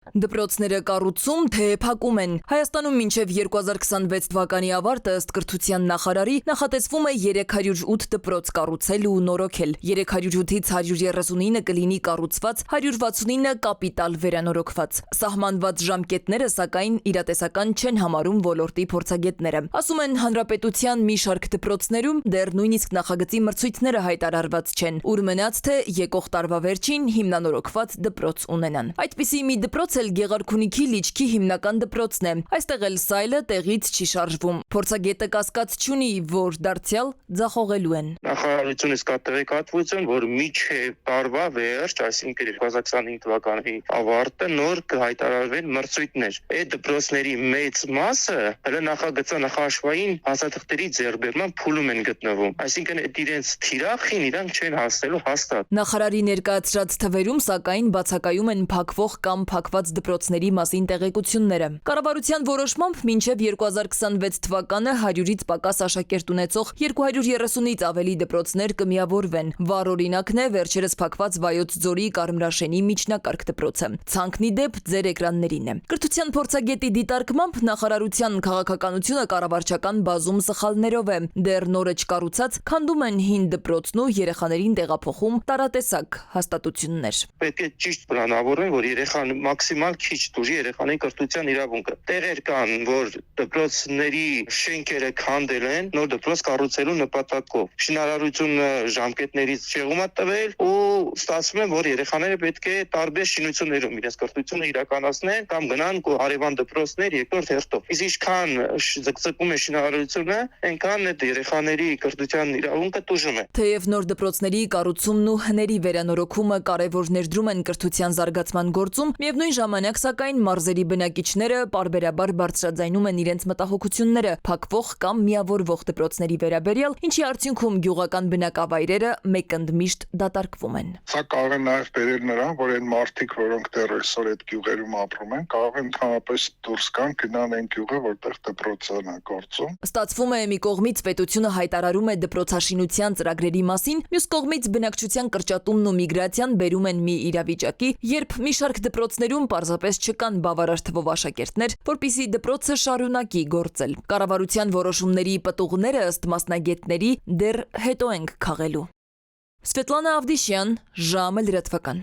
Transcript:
Դպրոցները կառուցում, թե փակում են։ Հայաստանում մինչև 2026 թվականի ավարտը ըստ կրթության նախարարի նախատեսվում է 308 դպրոց կառուցել ու նորոգել։ 308-ից 139 կլինի կառուցված, 169 կապիտալ վերանորոգված։ Սահմանված ժամկետները, սակայն, իրատեսական չեն համարում ոլորտի փորձագետները։ Ասում են, հանրապետության մի շարք դպրոցներում դեռ նույնիսկ նախագծի մրցույթները հայտարարված չեն, ուր մնաց թե եկող տարվա վերջին հիմնանորոգված դպրոց ունենան։ Այդպիսի մի դպրոց Գեղարքունիքի լիճքի հիմնական դպրոցն է։ Այստեղ էլ սայլը տեղից չի շարժվում։ Փորձագետը կասկած չունի, որ դարձյալ ձախողելու են։ Նախարարությունը սկա տեղեկատվություն, որ միջև տարվա վերջ, այսինքն 2025 թվականի ավարտը նոր կհայտարարվեն մրցույթներ։ Այդ դպրոցների մեծ մասը հələ նախագծանախաշվային հանձնաժողովների ձեռքբերման փուլում են գտնվում։ Այսինքն այդ իրենց թիրախին իրանք չեն հասնելու հաստատ։ Նախարարի ներկայացրած թվերում, սակայն, բացակայում են փակվող կամ փակված դպրոցների մասին տեղեկությունները։ Կառավարության որոշմամբ մինչև 2026 թվականը 100-ից պակաս աշակերտ ունեցող 230-ից ավելի դպրոցներ կմիավորվեն։ Վառ օրինակն է վերջերս փակված Վայոց ձորի Կարմրաշենի միջնակարգ դպրոցը։ Ցանկն ի դեպ ձեր էկրաններին է։ Կրթության փորձագետի դիտարկմամբ նախարարության քաղաքականությունը կառավարչական բազում սխալներով է։ Դեռ նորը չկառուցած քանդում են հին դպրոցն ու երեխաներին տեղափոխում տարատեսակ հաստատություններ։ Պետք է ճիշտ պլանավորեն, որ երեխան մաքսիմալ քիչ դուրի երեխաների կրթության իրավունքը։ Տեղեր կան, որ դպրոցների շենքերը քանդել են նոր դպրոց կառուցելու նպատակով։ Շինարարությունը ժամկետներից շեղում է տվել ու ստացվում է, որ երեխաները պետք է տարբեր շինություններում իրենց կրթությունը իրականացնեն կամ գնան հարևան դպրոցներ երկրորդ հերթով։ Իսկ ինչքան ձգձգում է շինարարությունը, այնքան այդ երեխաների կրթության իրավունքը տուժում է։ Թեև նոր դպրոցների կառուցումն ու հների վերանորոգումը կարևոր ներդրում են կրթության զարգացման գործում, միևնույն ժամանակ, սակայն, մարզերի բնակիչները պարբերաբար բարձրաձայնում են իրենց մտահոգությունները փակվող կամ միավորվող դպրոցների վերաբերյալ, ինչի արդյունքում գյուղական բնակավայրերը մեկընդմիշտ դատարկվում են։ Սա կարող է նաև բերել նրան, որ այն մարդիկ, որոնք դեռ այսօր այդ գյուղերում ապրում են, կարող են ընդհանրապես դուրս գան, գնան այն գյուղը, որտեղ դպրոցն է գործում։ Ստացվում է, մի կողմից պետությունը հայտարարում է դպրոցաշինության ծրագրերի մասին, մյուս կողմից բնակչության կրճատումն ու միգրացիան բերում են մի իրավիճակի, երբ մի շարք դպրոցներում պարզապես չկան բավարար թվով աշակերտներ, որպեսզի դպրոցը շարունակի գործել։ Կառավարության որոշումների պտուղները ըստ մասնագետների դեռ հետո ենք քաղելու։ Սվետլանա Ավդիշյան, ժամը լրատվական։